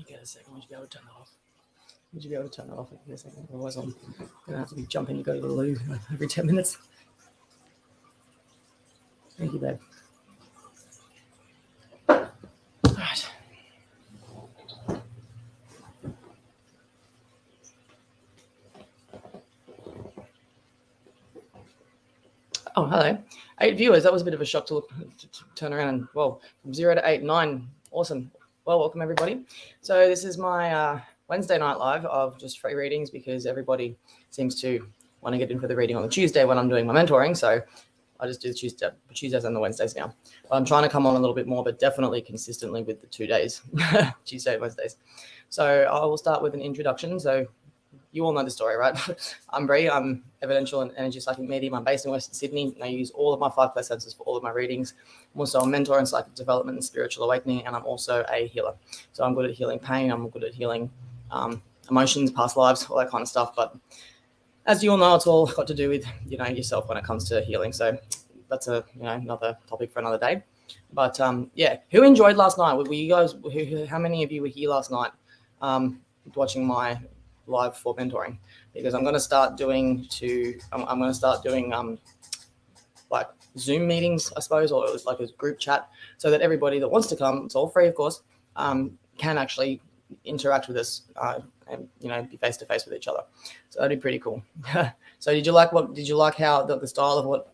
get a second. Would you be able to turn that off? Would you be able to turn that off in a second? Otherwise, I'm going to have to be jumping to go to the loo every 10 minutes. Thank you, babe. All right. Oh, hello. 8 viewers. That was a bit of a shock to turn around and, well, from 0 to 8, 9. Awesome. Well, welcome, everybody. So this is my Wednesday night live of just free readings because everybody seems to want to get in for the reading on the Tuesday when I'm doing my mentoring. So I just do the Tuesdays and the Wednesdays now. But I'm trying to come on a little bit more, but definitely consistently with the 2 days, Tuesday and Wednesdays. So I will start with an introduction. So you all know the story, right? I'm Bree. I'm Evidential and Energy Psychic Medium. I'm based in Western Sydney. And I use all of my 5 class senses for all of my readings. I'm also a mentor in psychic development and spiritual awakening, and I'm also a healer. So I'm good at healing pain. I'm good at healing emotions, past lives, all that kind of stuff. But as you all know, it's all got to do with yourself when it comes to healing. So that's another topic for another day. But yeah, who enjoyed last night? Were you guys? How many of you were here last night watching my live for mentoring? Because I'm going to start doing like Zoom meetings, I suppose, or it was like a group chat, so that everybody that wants to come, it's all free, of course, can actually interact with us and be face to face with each other. So that'd be pretty cool. So did you like how the style of what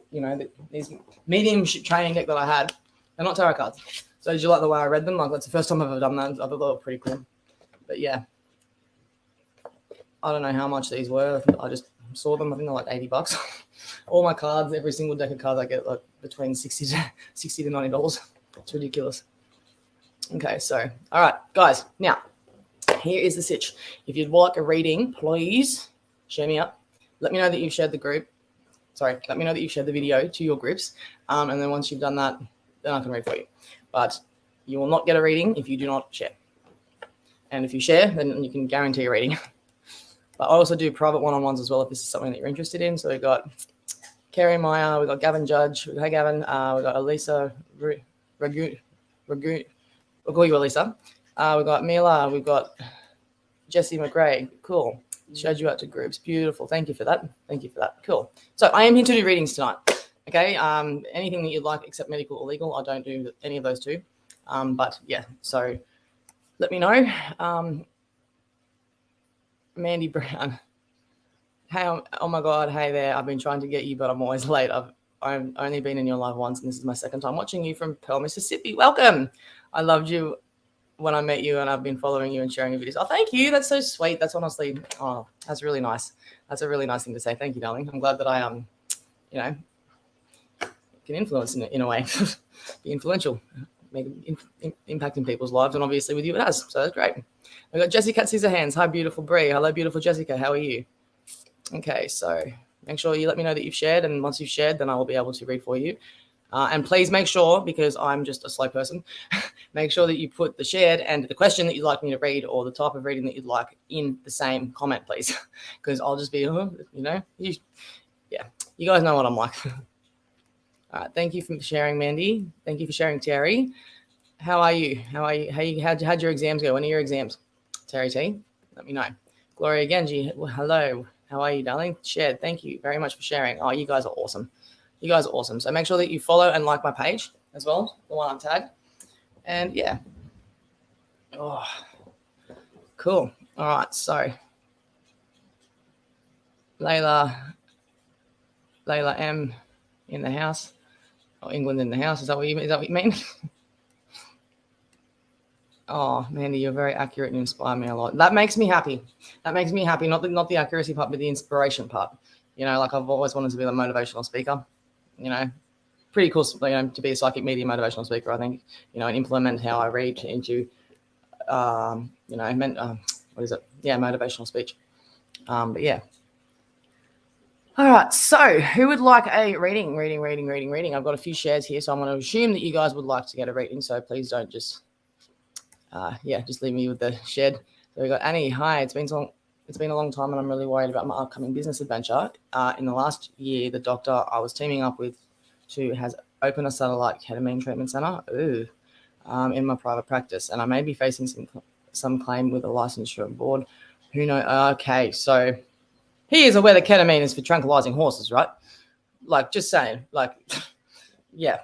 these mediumship training deck that I had? They're not tarot cards. So did you like the way I read them? Like, that's the first time I've ever done that. I thought they were pretty cool. But yeah, I don't know how much these were. I just saw them. I think they're like $80. All my cards, every single deck of cards, I get like between $60 to $90. It's ridiculous. Okay, so all right, guys. Now, here is the sitch. If you'd like a reading, please share me up. Let me know that you've shared the group. Sorry, let me know that you've shared the video to your groups. And then once you've done that, then I can read for you. But you will not get a reading if you do not share. And if you share, then you can guarantee a reading. But I also do private one-on-ones as well if this is something that you're interested in. So we've got Kerry Meyer, we've got Gavin Judge. Hey, Gavin. We've got Elisa Ragu. We'll call you Elisa. We've got Mila. We've got Jessie McRae. Cool. Showed you out to groups. Beautiful. Thank you for that. Thank you for that. Cool. So I am here to do readings tonight. Okay. Anything that you'd like except medical or legal, I don't do any of those two. But yeah, so let me know. Mandy Brown. Hey, oh my God. Hey there. I've been trying to get you, but I'm always late. I've only been in your live once, and this is my second time watching you from Pearl, Mississippi. Welcome. I loved you when I met you, and I've been following you and sharing your videos. Oh, thank you. That's so sweet. That's honestly, that's really nice. That's a really nice thing to say. Thank you, darling. I'm glad that I, can influence in a way, be influential, make impact in people's lives, and obviously with you it has. So that's great. We've got Jessica Scissorhands. Hi, beautiful Bree. Hello, beautiful Jessica. How are you? Okay, so make sure you let me know that you've shared, and once you've shared, then I will be able to read for you. And please make sure, because I'm just a slow person, make sure that you put the shared and the question that you'd like me to read or the type of reading that you'd like in the same comment, please. Because I'll just be, you guys know what I'm like. All right, thank you for sharing, Mandy. Thank you for sharing, Terry. How are you? How'd your exams go? When are your exams? Terry T, let me know. Gloria Genji, well, hello. How are you, darling? Shared. Thank you very much for sharing. Oh, you guys are awesome. You guys are awesome. So make sure that you follow and like my page as well, the one I'm tagged. And yeah. Oh, cool. All right. So Layla M in the house, or England in the house. Is that what you mean? Oh, Mandy, you're very accurate and inspire me a lot. That makes me happy. Not the accuracy part, but the inspiration part. Like I've always wanted to be a motivational speaker. Pretty cool, to be a psychic media motivational speaker, I think, and implement how I read into, motivational speech. But yeah. All right. So who would like a reading? I've got a few shares here, so I'm going to assume that you guys would like to get a reading. So please don't just leave me with the shed. So we got Annie. Hi. It's been a long time, and I'm really worried about my upcoming business adventure. In the last year, the doctor I was teaming up with has opened a satellite ketamine treatment center in my private practice, and I may be facing some some claim with a licensure board. Who knows? Okay, so he is aware that ketamine is for tranquilizing horses, right? Like, just saying, like, yeah,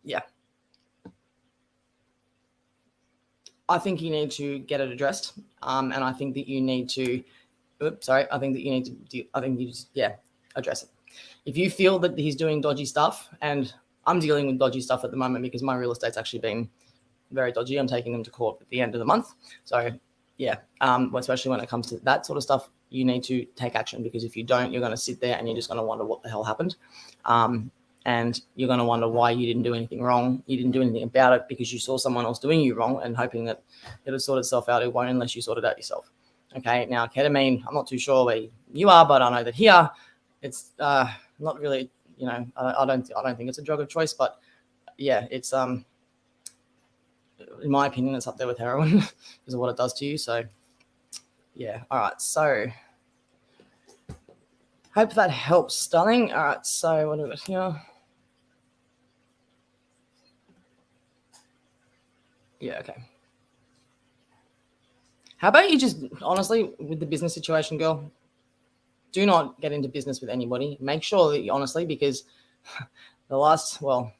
yeah. I think you need to get it addressed, and I think that you need to. I think that you need to. I think you just address it. If you feel that he's doing dodgy stuff, and I'm dealing with dodgy stuff at the moment because my real estate's actually been very dodgy. I'm taking them to court at the end of the month. So yeah, especially when it comes to that sort of stuff, you need to take action, because if you don't, you're going to sit there and you're just going to wonder what the hell happened. And you're going to wonder why you didn't do anything wrong. You didn't do anything about it because you saw someone else doing you wrong and hoping that it'll sort itself out. It won't unless you sort it out yourself. Okay, now ketamine, I'm not too sure where you are, but I know that here it's not really, I don't think it's a drug of choice, but yeah, it's in my opinion, it's up there with heroin because of what it does to you. So yeah, all right. So hope that helps, darling. All right. So what do we got here? Yeah. Okay. How about you just honestly with the business situation, girl? Do not get into business with anybody. Make sure that you honestly, because let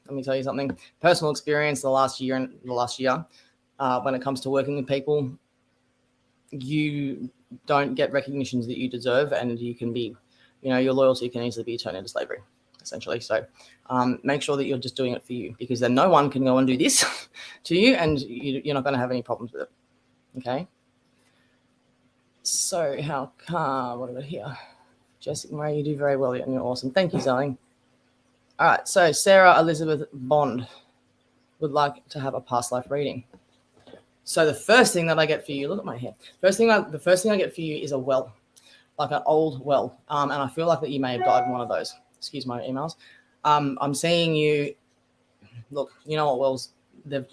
me tell you something. Personal experience the last year, when it comes to working with people, you don't get recognitions that you deserve, and you can be, your loyalty can easily be turned into slavery, essentially. So make sure that you're just doing it for you, because then no one can go and do this to you, and you're not going to have any problems with it. Okay. So what about here? Jessica Marie, you do very well and you're awesome. Thank you, darling. All right. So Sarah Elizabeth Bond would like to have a past life reading. So the first thing that I get for you, look at my hair. The first thing I get for you is a well, like an old well. And I feel like that you may have died in one of those. Excuse my emails. I'm seeing you, look, you know what wells, they're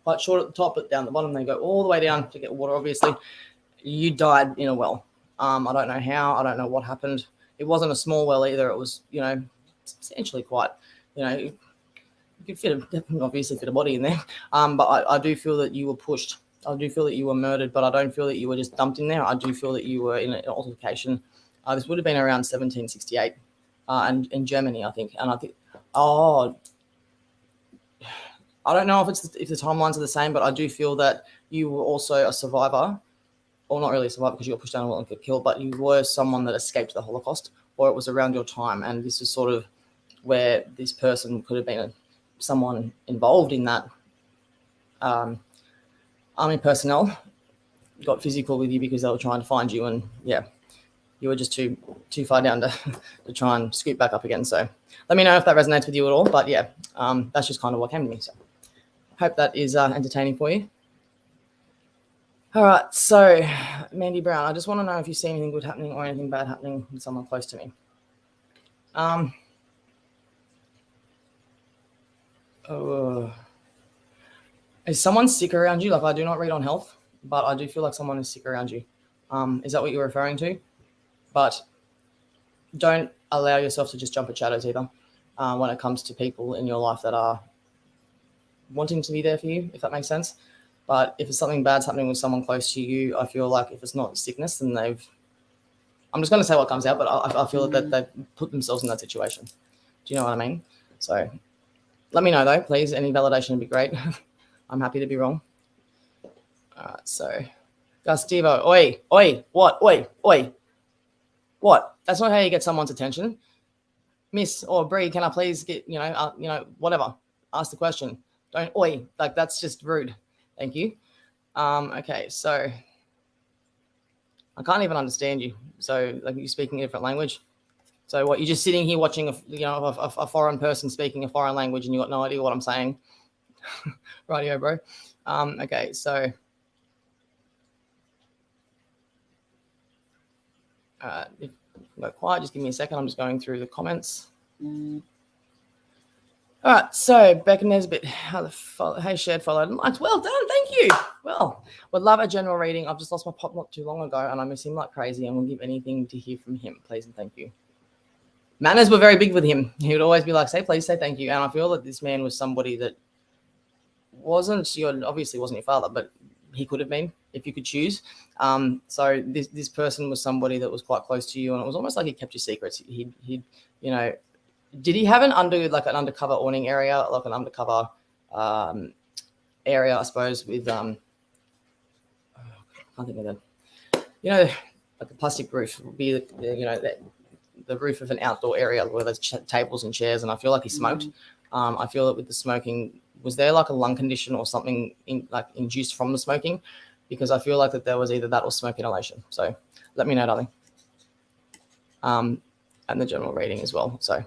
quite short at the top, but down the bottom, they go all the way down to get water, obviously. You died in a well. I don't know how, I don't know what happened. It wasn't a small well either. It was, substantially quite, you could obviously fit a body in there. But I do feel that you were pushed. I do feel that you were murdered, but I don't feel that you were just dumped in there. I do feel that you were in an altercation. This would have been around 1768 and in Germany, I think. And I think, I don't know if the timelines are the same, but I do feel that you were also a survivor. Or not really a survivor because you got pushed down a well and got killed, but you were someone that escaped the Holocaust, or it was around your time. And this is sort of where this person could have been someone involved in that. Army personnel got physical with you because they were trying to find you, and yeah, you were just too far down to try and scoot back up again. So let me know if that resonates with you at all. But yeah, that's just kind of what came to me. So hope that is entertaining for you. All right, so Mandy Brown, I just want to know if you see anything good happening or anything bad happening with someone close to me. Is someone sick around you? Like, I do not read on health, but I do feel like someone is sick around you. Is that what you're referring to? But don't allow yourself to just jump at shadows either when it comes to people in your life that are wanting to be there for you, if that makes sense. But if it's something bad's happening with someone close to you, I feel like if it's not sickness, then I'm just going to say what comes out, but I feel that they've put themselves in that situation. Do you know what I mean? So let me know, though, please. Any validation would be great. I'm happy to be wrong. All right, so Gustivo, oi, what, oi. What? That's not how you get someone's attention. Miss or Bree, can I please get, whatever. Ask the question. Don't, oi, like that's just rude. Thank you. Okay, so I can't even understand you. So like you're speaking a different language. So what, you're just sitting here watching a foreign person speaking a foreign language and you got no idea what I'm saying. Rightio, bro. Okay, so if you go quiet, just give me a second. I'm just going through the comments. All right, so Becca Nesbitt, hey, shared, followed, and liked. Well done, thank you. Well, would love a general reading. I've just lost my pop not too long ago, and I miss him like crazy, and will give anything to hear from him. Please and thank you. Manners were very big with him. He would always be like, say please, say thank you. And I feel that this man was somebody that obviously wasn't your father, but he could have been if you could choose. So this person was somebody that was quite close to you, and it was almost like he kept your secrets. He you know, did he have an undercover awning area, like an undercover area, I suppose, with I can't think of that. You know, like a plastic roof would be the roof of an outdoor area where there's tables and chairs, and I feel like he smoked. I feel that with the smoking, was there like a lung condition or something induced from the smoking? Because I feel like that there was either that or smoke inhalation. So let me know, darling. And the general reading as well. So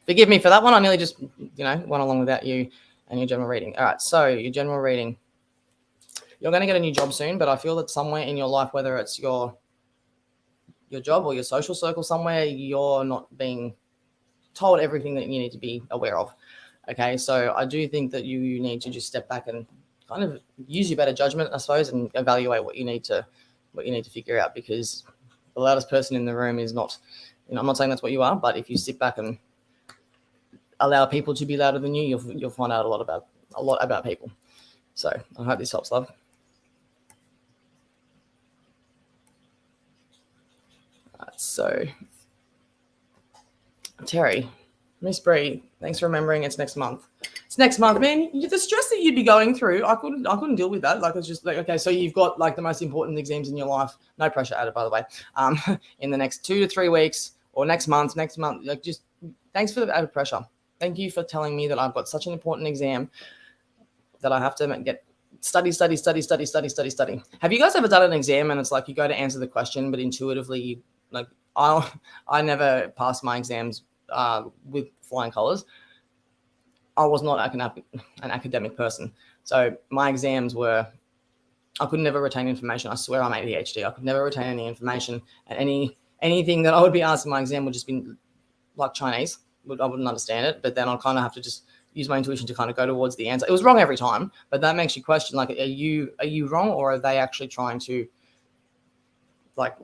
forgive me for that one. I nearly just, went along without you and your general reading. All right, so your general reading. You're going to get a new job soon, but I feel that somewhere in your life, whether it's your job or your social circle somewhere, you're not being told everything that you need to be aware of. Okay, so I do think that you need to just step back and kind of use your better judgment, I suppose, and evaluate what you need to figure out, because the loudest person in the room is not, I'm not saying that's what you are, but if you sit back and allow people to be louder than you, you'll find out a lot about people. So I hope this helps, love. So, Terry, Miss Bree, thanks for remembering it's next month. It's next month, man. The stress that you'd be going through, I couldn't deal with that. Like, it's just like, okay, so you've got like the most important exams in your life. No pressure added, by the way. In the next 2 to 3 weeks or next month, like, just thanks for the added pressure. Thank you for telling me that I've got such an important exam that I have to get study. Have you guys ever done an exam and it's like you go to answer the question, but intuitively I never passed my exams with flying colors. I was not an academic person. So my exams were, I could never retain information. I swear I'm ADHD. I could never retain any information, and anything that I would be asked in my exam would just be like Chinese. I wouldn't understand it, but then I'll kind of have to just use my intuition to kind of go towards the answer. It was wrong every time, but that makes you question, like, are you wrong, or are they actually trying to, like,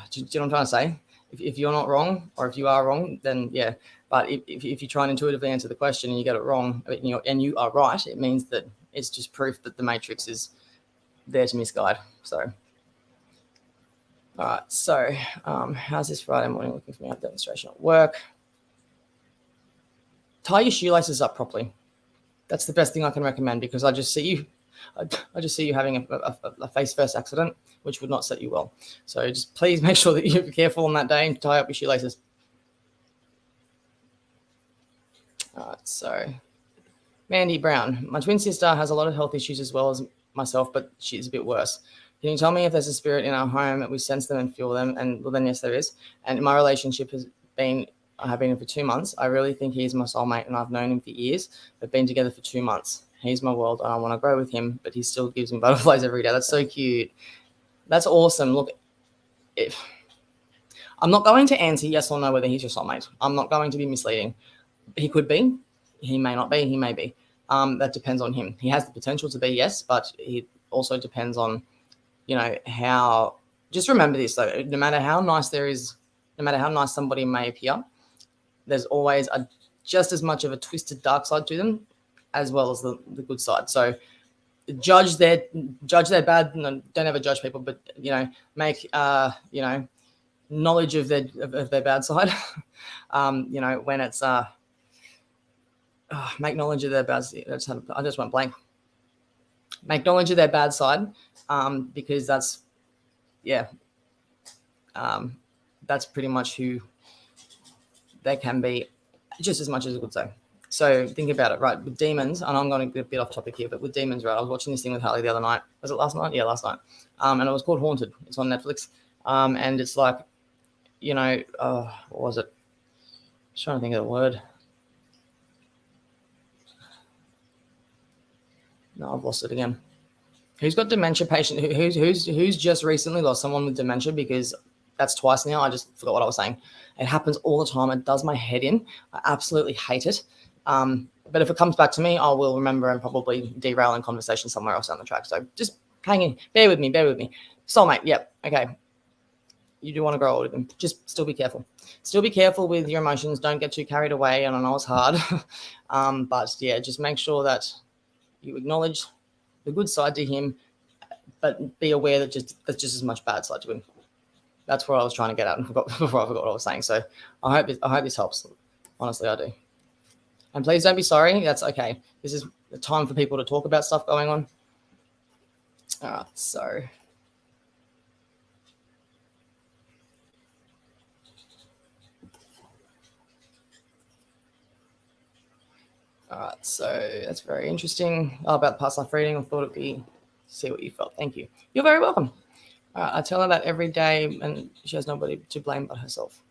do you know what I'm trying to say? If you're not wrong, or if you are wrong, then yeah. But if you try and intuitively answer the question and you get it wrong, and you are right, it means that it's just proof that the matrix is there to misguide. So, all right. So, how's this Friday morning looking for me? I have a demonstration at work. Tie your shoelaces up properly. That's the best thing I can recommend, because I just see you having a face-first accident, which would not set you well. So just please make sure that you're careful on that day and tie up your shoelaces. All right, so Mandy Brown. My twin sister has a lot of health issues as well as myself, but she's a bit worse. Can you tell me if there's a spirit in our home that we sense them and feel them? And well, then yes, there is. And my relationship I have been in for 2 months. I really think he's my soulmate, and I've known him for years, but been together for 2 months. He's my world, and I want to grow with him, but he still gives me butterflies every day. That's so cute. That's awesome. Look, I'm not going to answer yes or no whether he's your soulmate. I'm not going to be misleading. He could be. He may not be. He may be. That depends on him. He has the potential to be, yes, but it also depends on, how. Just remember this, though. No matter how nice somebody may appear, there's always just as much of a twisted dark side to them as well as the good side. So judge their bad. No, don't ever judge people, but make knowledge of their bad side. When it's make knowledge of their bad. I just went blank. Make knowledge of their bad side, because that's pretty much who they can be, just as much as a good side. So think about it, right? With demons, and I'm going to get a bit off topic here, but with demons, right? I was watching this thing with Harley the other night. Was it last night? Yeah, last night. And it was called Haunted. It's on Netflix. And it's like, what was it? I was trying to think of the word. No, I've lost it again. Who's got dementia patient? Who's just recently lost someone with dementia? Because that's twice now. I just forgot what I was saying. It happens all the time. It does my head in. I absolutely hate it. But if it comes back to me, I will remember and probably derail in conversation somewhere else down the track. So just hang in. Bear with me. Soulmate. Yep. Okay. You do want to grow old with them. Just still be careful. Still be careful with your emotions. Don't get too carried away. And I know it's hard. But yeah, just make sure that you acknowledge the good side to him, but be aware that there's just as much bad side to him. That's what I was trying to get at before I forgot what I was saying. So I hope this helps. Honestly, I do. And please don't be sorry. That's okay. This is the time for people to talk about stuff going on. All right, so. All right, so that's very interesting. Oh, about the past life reading, I thought it'd be see what you felt. Thank you. You're very welcome. All right, I tell her that every day, and she has nobody to blame but herself.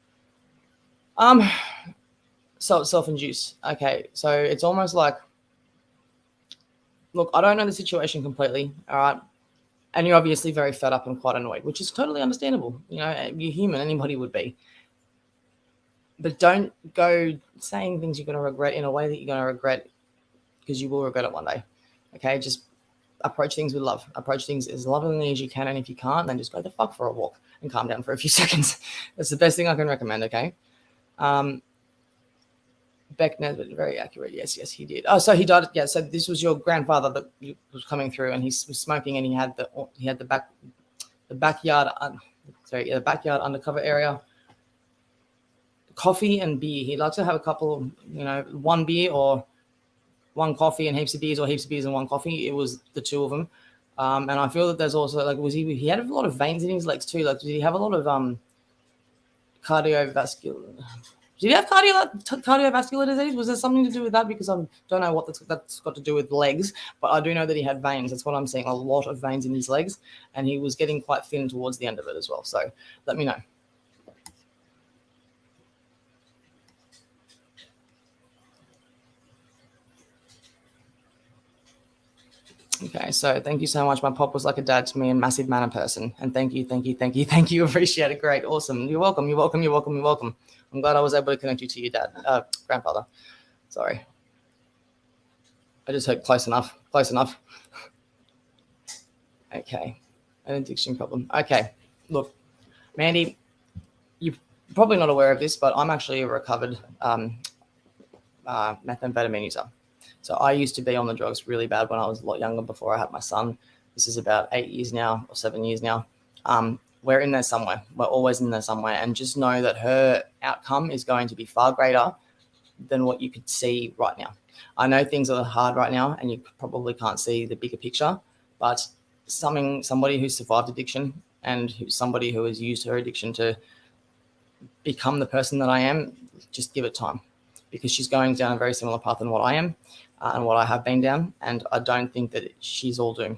So it's self-induced. Okay, so it's almost like, look, I don't know the situation completely. All right, and you're obviously very fed up and quite annoyed, which is totally understandable. You know, you're human. Anybody would be. But don't go saying things you're going to regret in a way that you're going to regret, because you will regret it one day. Okay, just approach things with love. Approach things as lovingly as you can, and if you can't, then just go the fuck for a walk and calm down for a few seconds. That's the best thing I can recommend, okay? Beck Nesbitt, very accurate. Yes, he did. Oh, so he died. Yeah, so this was your grandfather that was coming through, and he was smoking, and he had the backyard undercover area. Coffee and beer. He'd like to have a couple, one beer or one coffee and heaps of beers, or heaps of beers and one coffee. It was the two of them. And I feel that there's also, like, he had a lot of veins in his legs too. Like, did he have a lot of cardiovascular? Did he have cardiovascular disease? Was there something to do with that? Because I don't know what that's got to do with legs, but I do know that he had veins. That's what I'm seeing, a lot of veins in his legs, and he was getting quite thin towards the end of it as well. So let me know. Okay, so thank you so much. My pop was like a dad to me and massive man in person. And thank you. Appreciate it. Great, awesome. You're welcome. I'm glad I was able to connect you to your dad, grandfather. Sorry. I just hope close enough. Okay, an addiction problem. Okay, look, Mandy, you're probably not aware of this, but I'm actually a recovered methamphetamine user. So I used to be on the drugs really bad when I was a lot younger, before I had my son. This is about 8 years now, or 7 years now. We're in there somewhere. We're always in there somewhere. And just know that her outcome is going to be far greater than what you could see right now. I know things are hard right now, and you probably can't see the bigger picture, but somebody who's survived addiction, and somebody who has used her addiction to become the person that I am, just give it time, because she's going down a very similar path than what I am. And what I have been down, and I don't think that she's all doomed.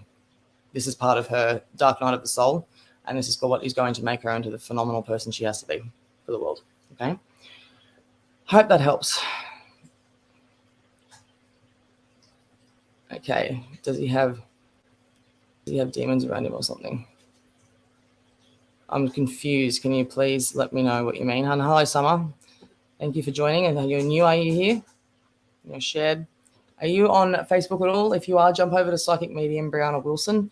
This is part of her dark night of the soul, and this is what is going to make her into the phenomenal person she has to be for the world. Okay, hope that helps. Okay, does he have demons around him or something? I'm confused. Can you please let me know what you mean? And hello, Summer. Thank you for joining. And you're new, are you here? You're shared. Are you on Facebook at all? If you are, jump over to Psychic Medium Brianna Wilson.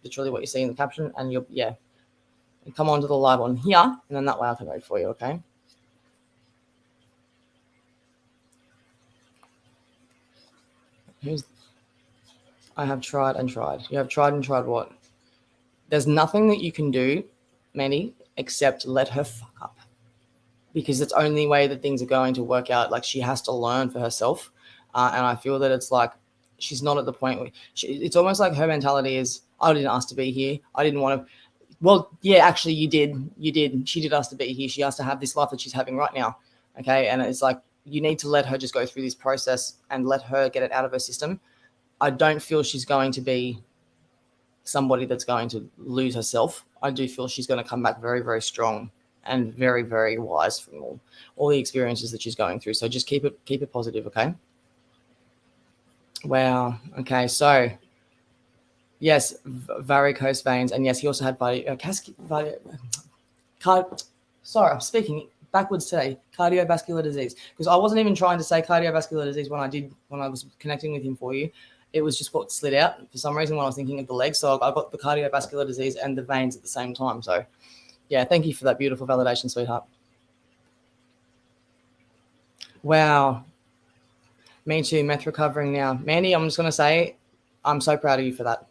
Literally what you see in the caption, and and come on to the live on here, and then that way I can wait for you, okay? I have tried and tried. You have tried and tried what? There's nothing that you can do, Mandy, except let her fuck up, because it's the only way that things are going to work out. Like, she has to learn for herself. And I feel that it's like she's not at the point where it's almost like her mentality is, I didn't ask to be here. I didn't want to. Well, yeah, actually you did. She did ask to be here. She asked to have this life that she's having right now. Okay. And it's like, you need to let her just go through this process and let her get it out of her system. I don't feel she's going to be somebody that's going to lose herself. I do feel she's going to come back very, very strong and very, very wise from all the experiences that she's going through. So just keep it positive. Okay. Wow. Okay. So, yes, varicose veins, and yes, he also had sorry, I'm speaking backwards today. Cardiovascular disease, because I wasn't even trying to say cardiovascular disease when I was connecting with him for you. It was just what slid out for some reason when I was thinking of the legs. So I got the cardiovascular disease and the veins at the same time. So, yeah, thank you for that beautiful validation, sweetheart. Wow. Me too, meth recovering now. Mandy, I'm just going to say, I'm so proud of you for that.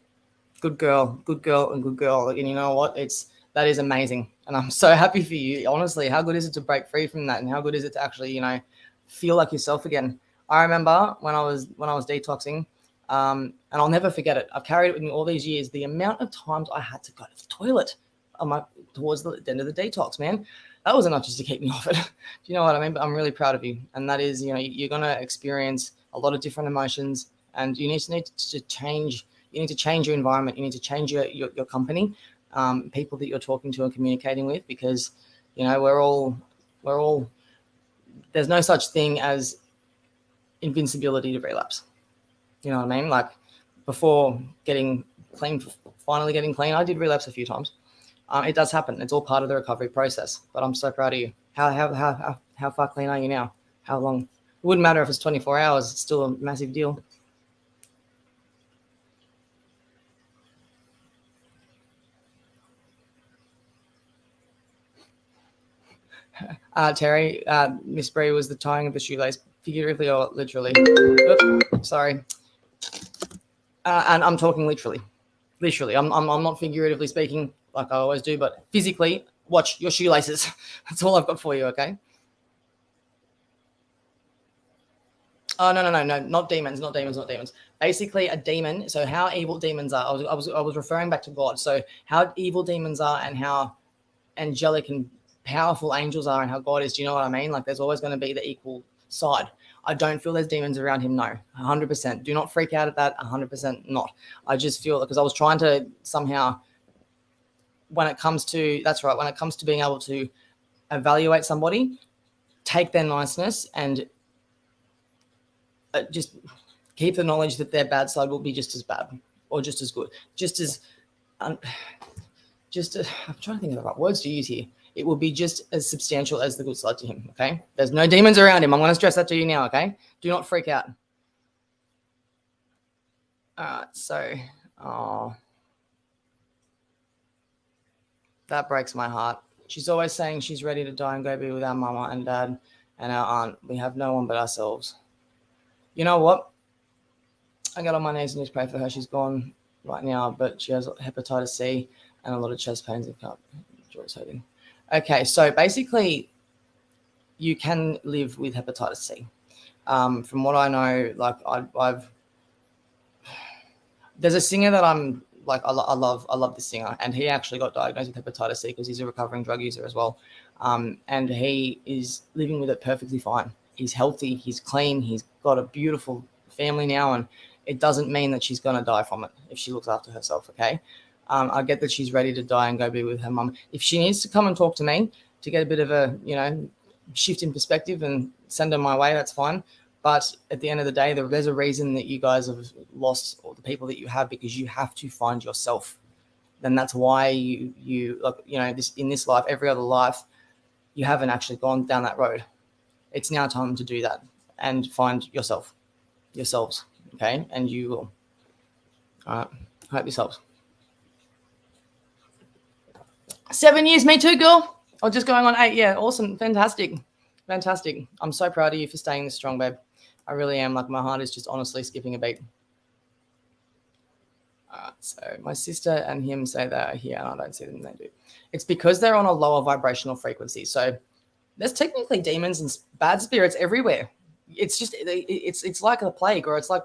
Good girl, and good girl. And you know what? That is amazing. And I'm so happy for you. Honestly, how good is it to break free from that? And how good is it to actually, feel like yourself again? I remember when I was detoxing, and I'll never forget it. I've carried it with me all these years. The amount of times I had to go to the toilet towards the end of the detox, man. That was enough just to keep me off it. Do you know what I mean? But I'm really proud of you. And that is, you're going to experience a lot of different emotions, and you need to change. You need to change your environment. You need to change your company, people that you're talking to and communicating with, because, we're all, there's no such thing as invincibility to relapse. You know what I mean? Like, before getting clean, finally getting clean, I did relapse a few times. It does happen. It's all part of the recovery process. But I'm so proud of you. How far clean are you now? How long? It wouldn't matter if it's 24 hours. It's still a massive deal. Terry, Miss Bree was the tying of the shoelace, figuratively or literally. Oops, sorry. And I'm talking literally. I'm not figuratively speaking like I always do, but physically, watch your shoelaces. That's all I've got for you, okay? Oh, no, not demons. Basically, a demon. So how evil demons are. I was referring back to God. So how evil demons are and how angelic and powerful angels are and how God is. Do you know what I mean? Like, there's always going to be the equal side. I don't feel there's demons around him. No, 100%. Do not freak out at that. 100% not. I just feel, because I was trying to somehow, when it comes to being able to evaluate somebody, take their niceness and just keep the knowledge that their bad side will be just as bad or just as good, I'm trying to think of the right words to use here. It will be just as substantial as the good side to him, okay? There's no demons around him. I'm going to stress that to you now, okay? Do not freak out. All right, so, that breaks my heart. She's always saying she's ready to die and go be with our mama and dad and our aunt. We have no one but ourselves. You know what? I got on my knees and just pray for her. She's gone right now, but she has hepatitis C and a lot of chest pains and can't enjoy hurting. Okay, so basically, you can live with hepatitis C. From what I know, like there's a singer that I'm like, I love this singer, and he actually got diagnosed with hepatitis C because he's a recovering drug user as well, and he is living with it perfectly fine. He's healthy, he's clean, he's got a beautiful family now, and it doesn't mean that she's going to die from it if she looks after herself, okay? I get that she's ready to die and go be with her mum. If she needs to come and talk to me to get a bit of a, shift in perspective and send her my way, that's fine. But at the end of the day, there's a reason that you guys have lost all the people that you have, because you have to find yourself. Then that's why you this in this life, every other life, you haven't actually gone down that road. It's now time to do that and find yourselves, okay? And you will. All right. Hope this helps. 7 years, me too, girl. Or just going on 8. Yeah, awesome. Fantastic. I'm so proud of you for staying this strong, babe. I really am. Like, my heart is just honestly skipping a beat. All right, so my sister and him say they are here, and I don't see them. They do. It's because they're on a lower vibrational frequency. So there's technically demons and bad spirits everywhere. It's just, it's like a plague, or it's like,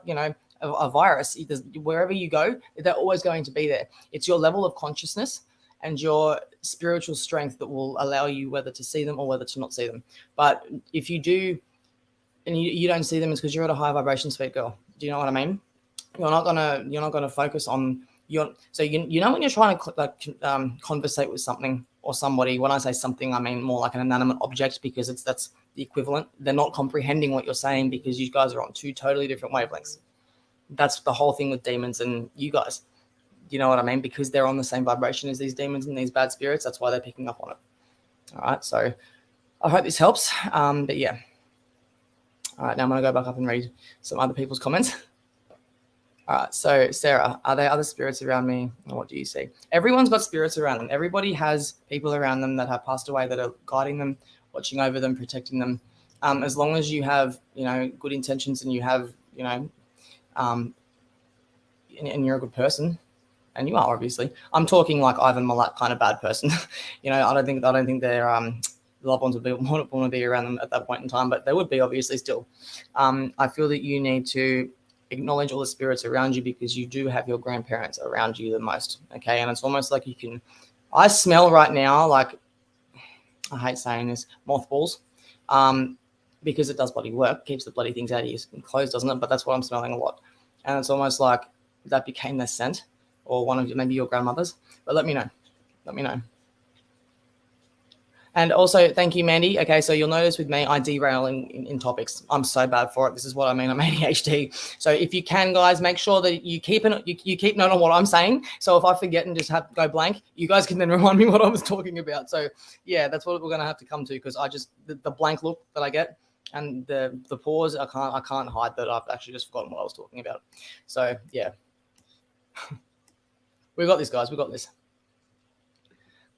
a virus. Wherever you go, they're always going to be there. It's your level of consciousness and your spiritual strength that will allow you whether to see them or whether to not see them. But if you do, and you don't see them, it's because you're at a high vibration speed, girl. Do you know what I mean? You're not gonna focus on your. So when you're trying to conversate with something or somebody. When I say something, I mean more like an inanimate object, because that's the equivalent. They're not comprehending what you're saying because you guys are on 2 totally different wavelengths. That's the whole thing with demons and you guys. You know what I mean? Because they're on the same vibration as these demons and these bad spirits. That's why they're picking up on it. All right. So I hope this helps. But yeah. All right. Now I'm going to go back up and read some other people's comments. All right. So Sarah, are there other spirits around me? Or what do you see? Everyone's got spirits around them. Everybody has people around them that have passed away that are guiding them, watching over them, protecting them. As long as you have, good intentions and you have, and you're a good person, and you are, obviously. I'm talking like Ivan Milat kind of bad person. I don't think their loved ones would want to be around them at that point in time, but they would be, obviously, still. I feel that you need to acknowledge all the spirits around you, because you do have your grandparents around you the most. Okay, and it's almost like I smell right now, like, I hate saying this, mothballs, because it does bloody work, keeps the bloody things out of your clothes, doesn't it? But that's what I'm smelling a lot, and it's almost like that became their scent, or one of maybe your grandmother's. But let me know. And also, thank you, Mandy. Okay, so you'll notice with me, I derail in topics. I'm so bad for it. This is what I mean. I'm ADHD. So if you can, guys, make sure that you keep note on what I'm saying. So if I forget and just have to go blank, you guys can then remind me what I was talking about. So yeah, that's what we're going to have to come to, because the blank look that I get and the pause, I can't hide that I've actually just forgotten what I was talking about. So yeah, we got this, guys. We got this.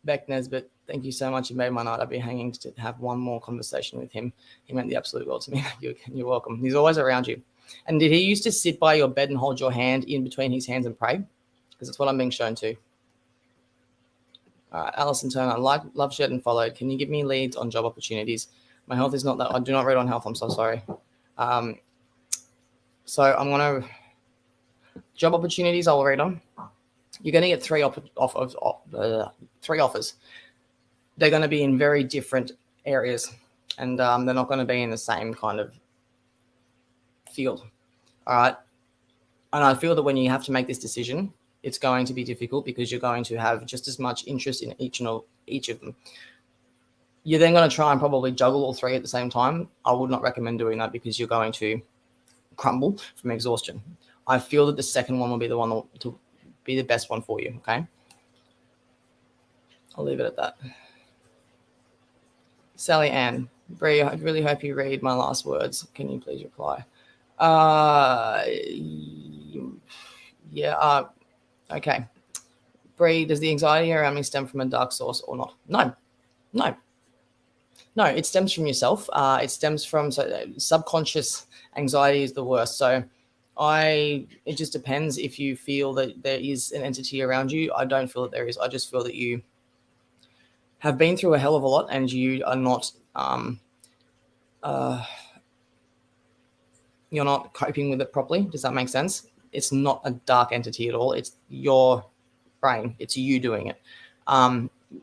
Beck Nesbitt, thank you so much. You made my night. I'd be hanging to have one more conversation with him. He meant the absolute world to me. You're welcome. He's always around you. And did he used to sit by your bed and hold your hand in between his hands and pray? Because that's what I'm being shown to. All right, Alison Turner, love, shared, and followed. Can you give me leads on job opportunities? My health is not that. I do not read on health. I'm so sorry. So I'm going to job opportunities. I'll read on. You're going to get three offers. They're going to be in very different areas, and they're not going to be in the same kind of field. All right. And I feel that when you have to make this decision, it's going to be difficult, because you're going to have just as much interest in each of them. You're then going to try and probably juggle all three at the same time. I would not recommend doing that, because you're going to crumble from exhaustion. I feel that the second one will be the one to be the best one for you. Okay. I'll leave it at that. Sally Ann, Bree, I really hope you read my last words. Can you please reply? Yeah. Okay. Bree, does the anxiety around me stem from a dark source or not? No. It stems from yourself. It stems from subconscious anxiety is the worst. So it just depends if you feel that there is an entity around you. I don't feel that there is. I just feel that you have been through a hell of a lot, and you are not you're not coping with it properly. Does that make sense? It's not a dark entity at all. It's your brain. It's you doing it.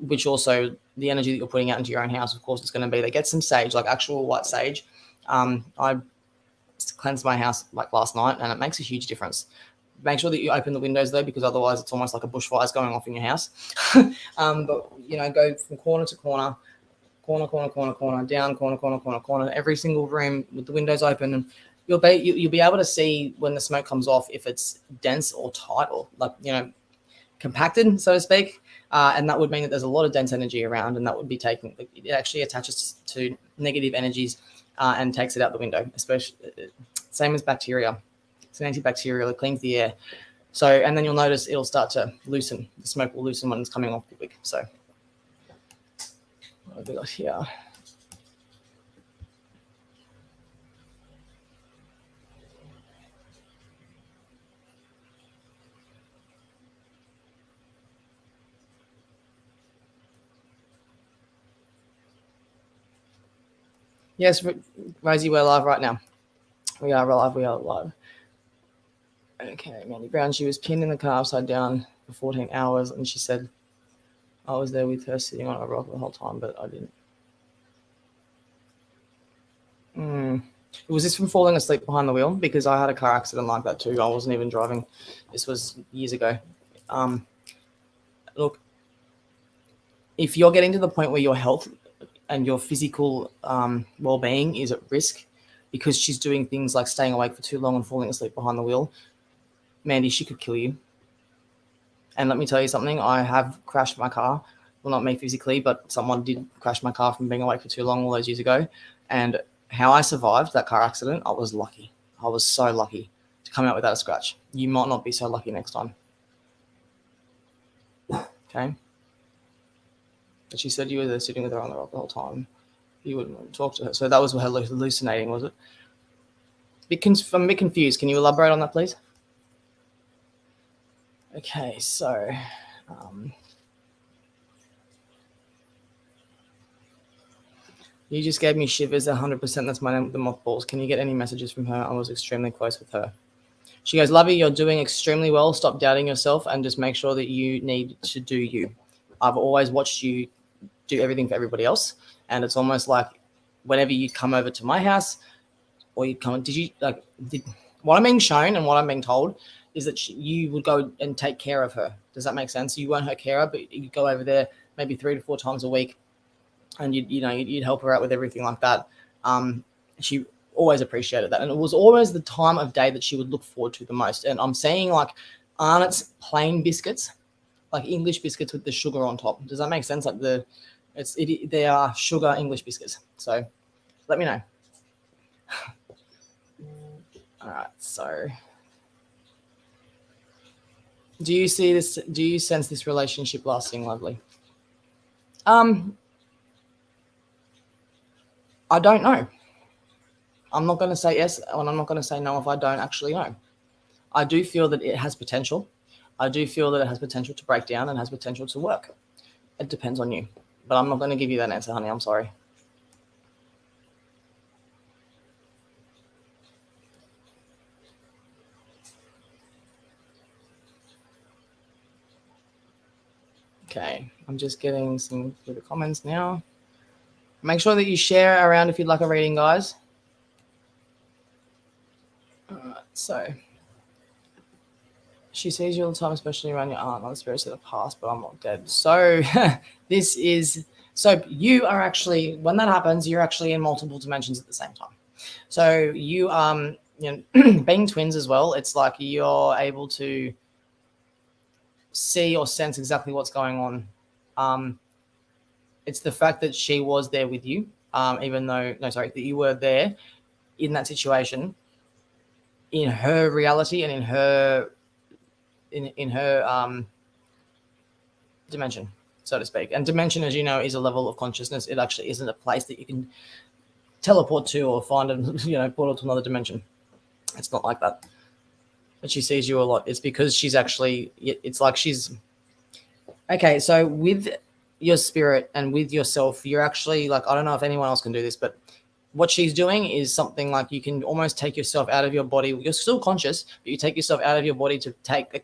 Which also, the energy that you're putting out into your own house, of course, it's going to be, they get some sage, like actual white sage. I cleansed my house like last night, and it makes a huge difference. Make sure that you open the windows though, because otherwise it's almost like a bushfire's going off in your house. But go from corner to corner, down, corner, every single room with the windows open, and you'll be able to see when the smoke comes off if it's dense or tight, or compacted, so to speak. And that would mean that there's a lot of dense energy around, and that would be it actually attaches to negative energies and takes it out the window, especially same as bacteria. It's an antibacterial. It cleans the air. So, and then you'll notice it'll start to loosen. The smoke will loosen when it's coming off the wick. So, what have we got here? Yes, Rosie, we're live right now. We are live. Okay, Mandy Brown, she was pinned in the car upside down for 14 hours, and she said, I was there with her sitting on a rock the whole time, but I didn't. Was this from falling asleep behind the wheel? Because I had a car accident like that too. I wasn't even driving. This was years ago. Look, if you're getting to the point where your health and your physical well-being is at risk because she's doing things like staying awake for too long and falling asleep behind the wheel, Mandy, she could kill you. And let me tell you something, I have crashed my car. Well, not me physically, but someone did crash my car from being awake for too long all those years ago. And how I survived that car accident, I was lucky. I was so lucky to come out without a scratch. You might not be so lucky next time. Okay? But she said you were there sitting with her on the rock the whole time. You wouldn't talk to her. So that was her hallucinating, was it? I'm a bit confused. Can you elaborate on that, please? Okay, so you just gave me shivers. 100%. That's the mothballs. Can you get any messages from her? I was extremely close with her. She goes, Lovey, you're doing extremely well. Stop doubting yourself and just make sure that you need to do you. I've always watched you do everything for everybody else. And it's almost like whenever you come over to my house or you come, what I'm being shown and what I'm being told is that you would go and take care of her. Does that make sense? You weren't her carer, but you go over there maybe 3 to 4 times a week and you'd help her out with everything like that. She always appreciated that. And it was always the time of day that she would look forward to the most. And I'm saying like Arnott's plain biscuits, like English biscuits with the sugar on top. Does that make sense? Like they are sugar English biscuits. So let me know. All right. So do you see this? Do you sense this relationship lasting, Lovely? I don't know. I'm not going to say yes, and I'm not going to say no if I don't actually know. I do feel that it has potential. I do feel that it has potential to break down and has potential to work. It depends on you. But I'm not going to give you that answer, honey. I'm sorry. Okay, I'm just getting some through the comments now. Make sure that you share around if you'd like a reading, guys. All right, so she sees you all the time, especially around your aunt. Not the spirits of the past, but I'm not dead. So so you are actually, when that happens, you're actually in multiple dimensions at the same time. So you being twins as well, it's like you're able to see or sense exactly what's going on. It's the fact that she was there with you, that you were there in that situation, in her reality and in her dimension, so to speak. And dimension, as you know, is a level of consciousness. It actually isn't a place that you can teleport to or find a portal to another dimension. It's not like that. But she sees you a lot. It's because she's actually, it's like she's, okay, so with your spirit and with yourself, you're actually like, I don't know if anyone else can do this, but what she's doing is something like you can almost take yourself out of your body. You're still conscious, but you take yourself out of your body to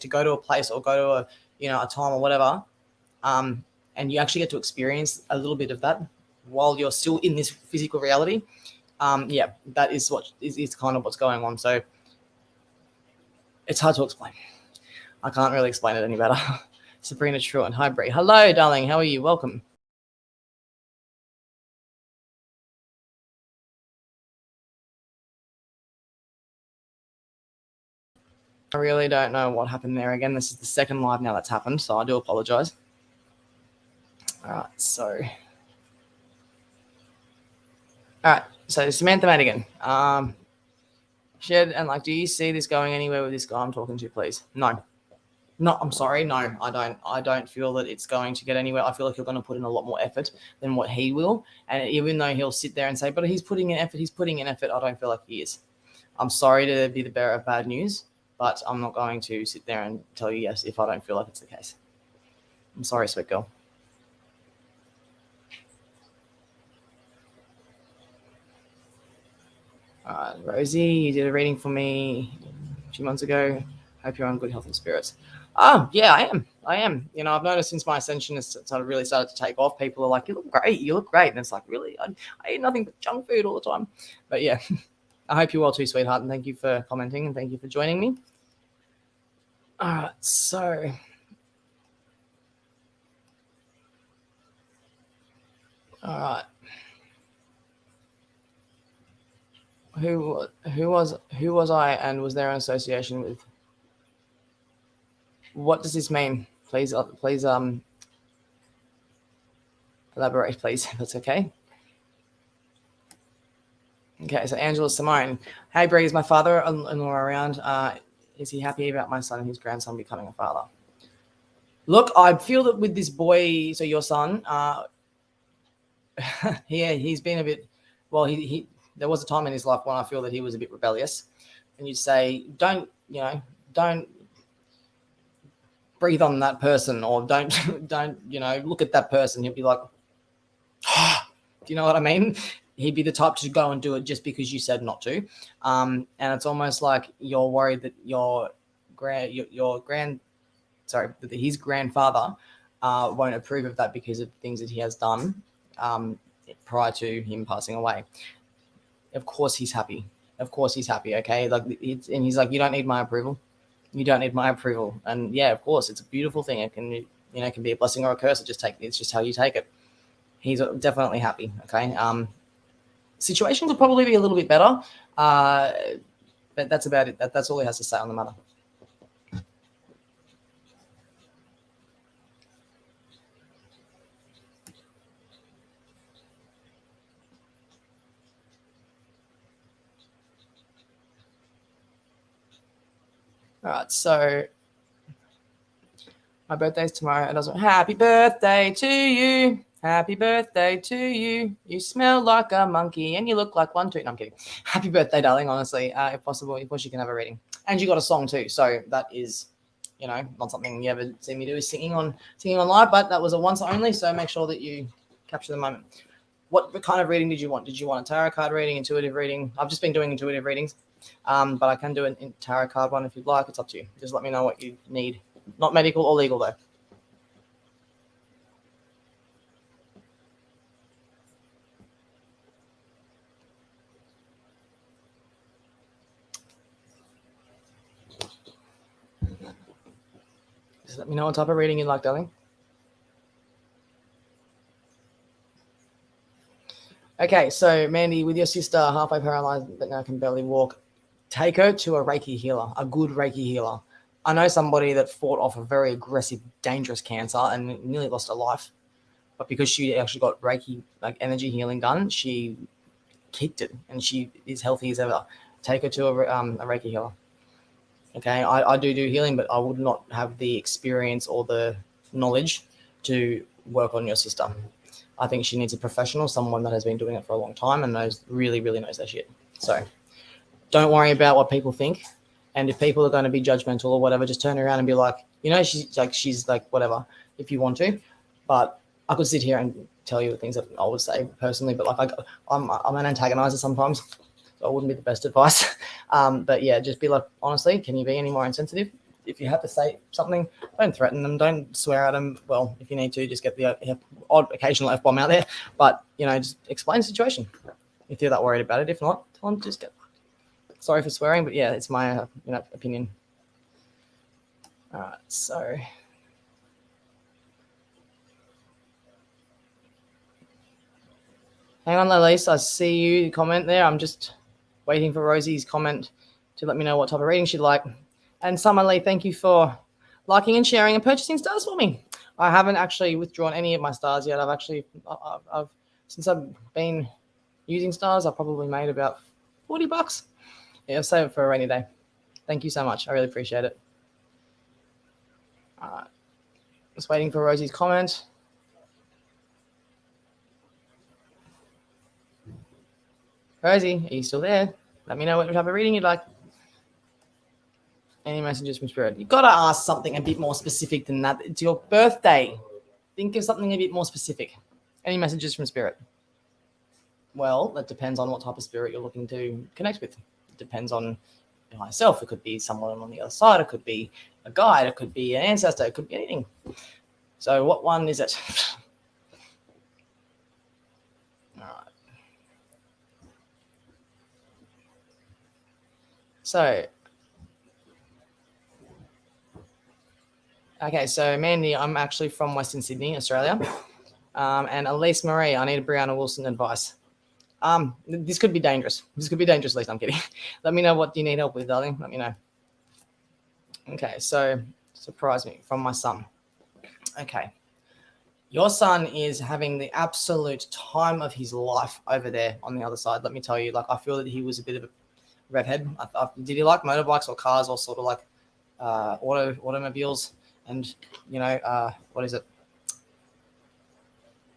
go to a place or go to a time or whatever. And you actually get to experience a little bit of that while you're still in this physical reality. That is what is kind of what's going on. So it's hard to explain. I can't really explain it any better. Sabrina Truant. Hi, Bree. Hello, darling. How are you? Welcome. I really don't know what happened there. Again, this is the second live now that's happened, so I do apologize. All right, so Samantha Madigan. Shed and do you see this going anywhere with this guy I'm talking to, please? No. No, I'm sorry. No, I don't feel that it's going to get anywhere. I feel like you're going to put in a lot more effort than what he will. And even though he'll sit there and say, but he's putting in effort, I don't feel like he is. I'm sorry to be the bearer of bad news, but I'm not going to sit there and tell you yes if I don't feel like it's the case. I'm sorry, sweet girl. Rosie, you did a reading for me a few months ago. Hope you're on good health and spirits. Oh, yeah, I am. I've noticed since my ascension has really started to take off, people are like, you look great. And it's like, really? I eat nothing but junk food all the time. But yeah, I hope you're well too, sweetheart. And thank you for commenting and thank you for joining me. All right, so all right. Who was I and was there an association with? What does this mean? Please elaborate, please. That's okay. Okay, so Angela Simone. Hey, Bree, is my father-in-law around? Is he happy about my son and his grandson becoming a father? Look, I feel that with this boy, so your son, he's been a bit, well, he there was a time in his life when I feel that he was a bit rebellious, and you'd say, don't breathe on that person, or don't look at that person. He'd be like, do you know what I mean? He'd be the type to go and do it just because you said not to. And it's almost like you're worried that his grandfather won't approve of that because of things that he has done prior to him passing away. Of course he's happy. Okay, like and he's like, you don't need my approval. You don't need my approval. And yeah, of course, it's a beautiful thing. It can be a blessing or a curse. It's just how you take it. He's definitely happy. Okay. Situation could probably be a little bit better, but that's about it. That's all he has to say on the matter. All right, so my birthday's tomorrow. It doesn't. Happy birthday to you. Happy birthday to you. You smell like a monkey and you look like one too. No, I'm kidding. Happy birthday, darling. Honestly, if possible, of course you can have a reading. And you got a song too, so that is, not something you ever see me do is singing on live, but that was a once only. So make sure that you capture the moment. What kind of reading did you want? Did you want a tarot card reading, intuitive reading? I've just been doing intuitive readings, but I can do a tarot card one if you'd like. It's up to you. Just let me know what you need. Not medical or legal though. Just let me know what type of reading you'd like, darling. Okay, so Mandy, with your sister halfway paralyzed but now can barely walk, take her to a Reiki healer, a good Reiki healer. I know somebody that fought off a very aggressive, dangerous cancer and nearly lost her life, but because she actually got Reiki, like energy healing done, she kicked it and she is healthy as ever. Take her to a Reiki healer. Okay, I do healing, but I would not have the experience or the knowledge to work on your sister. I think she needs a professional, someone that has been doing it for a long time and really knows their shit. So don't worry about what people think. And if people are going to be judgmental or whatever, just turn around and be like, she's like whatever, if you want to. But I could sit here and tell you the things that I would say personally, but like I'm an antagonizer sometimes, so it wouldn't be the best advice. But yeah, just be like, honestly, can you be any more insensitive? If you have to say something, don't threaten them, don't swear at them. Well, if you need to, just get the odd occasional F-bomb out there. But, just explain the situation if you're that worried about it. If not, tell them just get fucked. Sorry for swearing, but yeah, it's my opinion. All right, so hang on, Lalise. I see you comment there. I'm just waiting for Rosie's comment to let me know what type of reading she'd like. And Summer Lee, thank you for liking and sharing and purchasing stars for me. I haven't actually withdrawn any of my stars yet. I've since I've been using stars, I've probably made about $40. Yeah, I'll save it for a rainy day. Thank you so much. I really appreciate it. All right. Just waiting for Rosie's comment. Rosie, are you still there? Let me know what type of reading you'd like. Any messages from Spirit? You've got to ask something a bit more specific than that. It's your birthday. Think of something a bit more specific. Any messages from Spirit? Well, that depends on what type of spirit you're looking to connect with. It depends on myself. It could be someone on the other side. It could be a guide. It could be an ancestor. It could be anything. So what one is it? All right. So, okay, so Mandy, I'm actually from Western Sydney, Australia. And Elise Marie, I need a Brianna Wilson advice. This could be dangerous. Elise. I'm kidding. Let me know what you need help with, darling. Let me know. Okay, so surprise me from my son. Okay. Your son is having the absolute time of his life over there on the other side. Let me tell you, I feel that he was a bit of a redhead. Did he like motorbikes or cars or sort of like automobiles? And, what is it?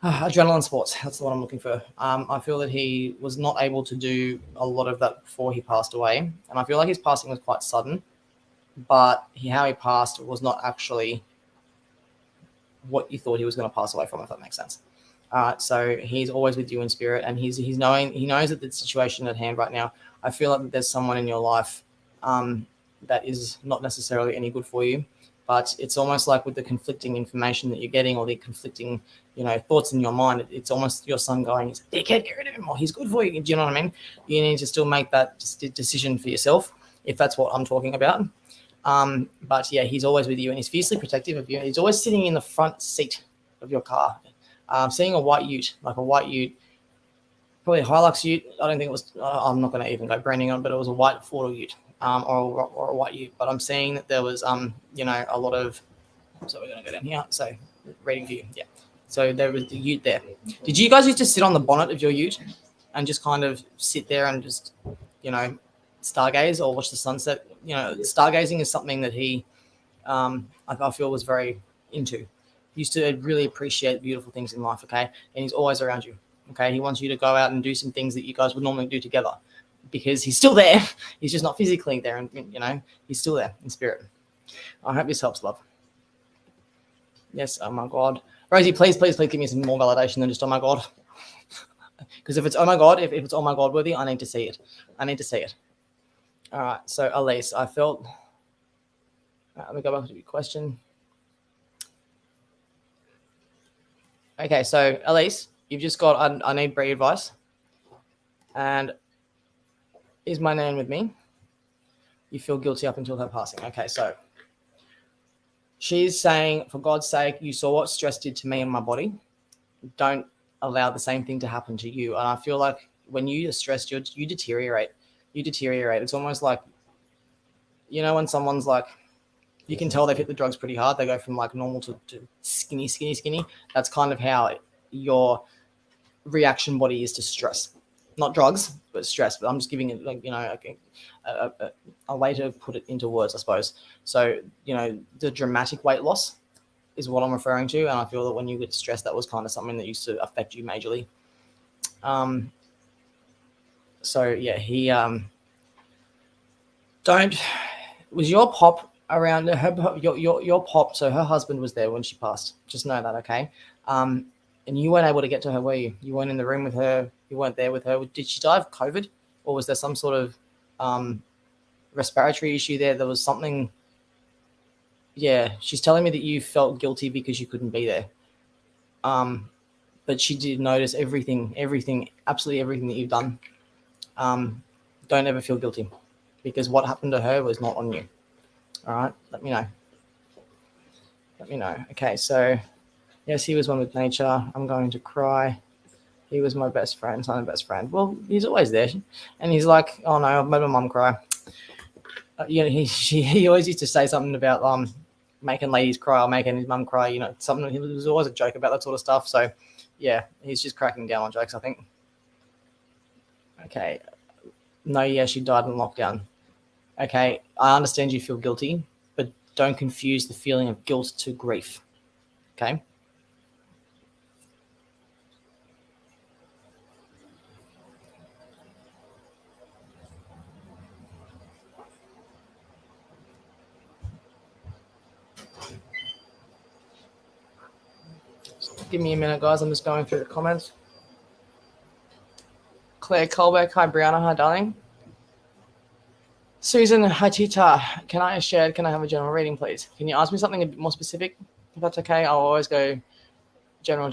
Adrenaline sports. That's the one I'm looking for. I feel that he was not able to do a lot of that before he passed away. And I feel like his passing was quite sudden, but how he passed was not actually what you thought he was going to pass away from, if that makes sense. So he's always with you in spirit, and he knows that the situation at hand right now, I feel like there's someone in your life that is not necessarily any good for you, but it's almost like with the conflicting information that you're getting, or the conflicting, thoughts in your mind, it's almost your son going, dickhead, get rid of him, or he's good for you. Do you know what I mean? You need to still make that decision for yourself, if that's what I'm talking about. But yeah, he's always with you, and he's fiercely protective of you. He's always sitting in the front seat of your car. Seeing a white ute, probably a Hilux ute. I don't think it was, I'm not going to even go branding on, but it was a white Ford ute, or a white ute. But I'm seeing that there was, a lot of, so we're going to go down here. So reading for you. Yeah. So there was the ute there. Did you guys used to sit on the bonnet of your ute and just kind of sit there and just, stargaze or watch the sunset? Stargazing is something that he, I feel, was very into. He used to really appreciate beautiful things in life, okay? And he's always around you, okay? He wants you to go out and do some things that you guys would normally do together, because he's still there. He's just not physically there, and, he's still there in spirit. I hope this helps, love. Yes, oh my God. Rosie, please give me some more validation than just, oh my God. Because if it's, oh my God, if it's oh my God worthy, I need to see it. All right, so Elise, I felt, let me go back to your question. Okay, so Elise, you've just got, I need Bree advice. And is my nan with me? You feel guilty up until her passing. Okay, so she's saying, for God's sake, you saw what stress did to me and my body. Don't allow the same thing to happen to you. And I feel like when you are stressed, you deteriorate. It's almost like, when someone's like, you can tell they've hit the drugs pretty hard. They go from like normal to skinny. That's kind of how your reaction body is to stress. Not drugs, but stress. But I'm just giving it, like, a way to put it into words, I suppose. So, the dramatic weight loss is what I'm referring to. And I feel that when you get stressed, that was kind of something that used to affect you majorly. So yeah, he was your pop around her, your pop, so her husband was there when she passed. Just know that, okay? And you weren't able to get to her, were you? You weren't in the room with her. You weren't there with her. Did she die of COVID, or was there some sort of respiratory issue there? There was something. Yeah, she's telling me that you felt guilty because you couldn't be there. But she did notice everything, absolutely everything that you've done. Don't ever feel guilty, because what happened to her was not on you. All right, let me know. Okay, so yes, he was one with nature. I'm going to cry. He was my best friend. I'm my best friend. Well, he's always there, and he's like, oh no, I've made my mum cry. He always used to say something about making ladies cry or making his mum cry. Something. He was always a joke about that sort of stuff. So yeah, he's just cracking down on jokes, I think. Okay. No, yeah, she died in lockdown. Okay, I understand you feel guilty, but don't confuse the feeling of guilt to grief. Okay? Give me a minute, guys. I'm just going through the comments. Claire Colbeck, hi Brianna, hi darling. Susan, hi Tita. Can I have a general reading, please? Can you ask me something a bit more specific? If that's okay, I'll always go general.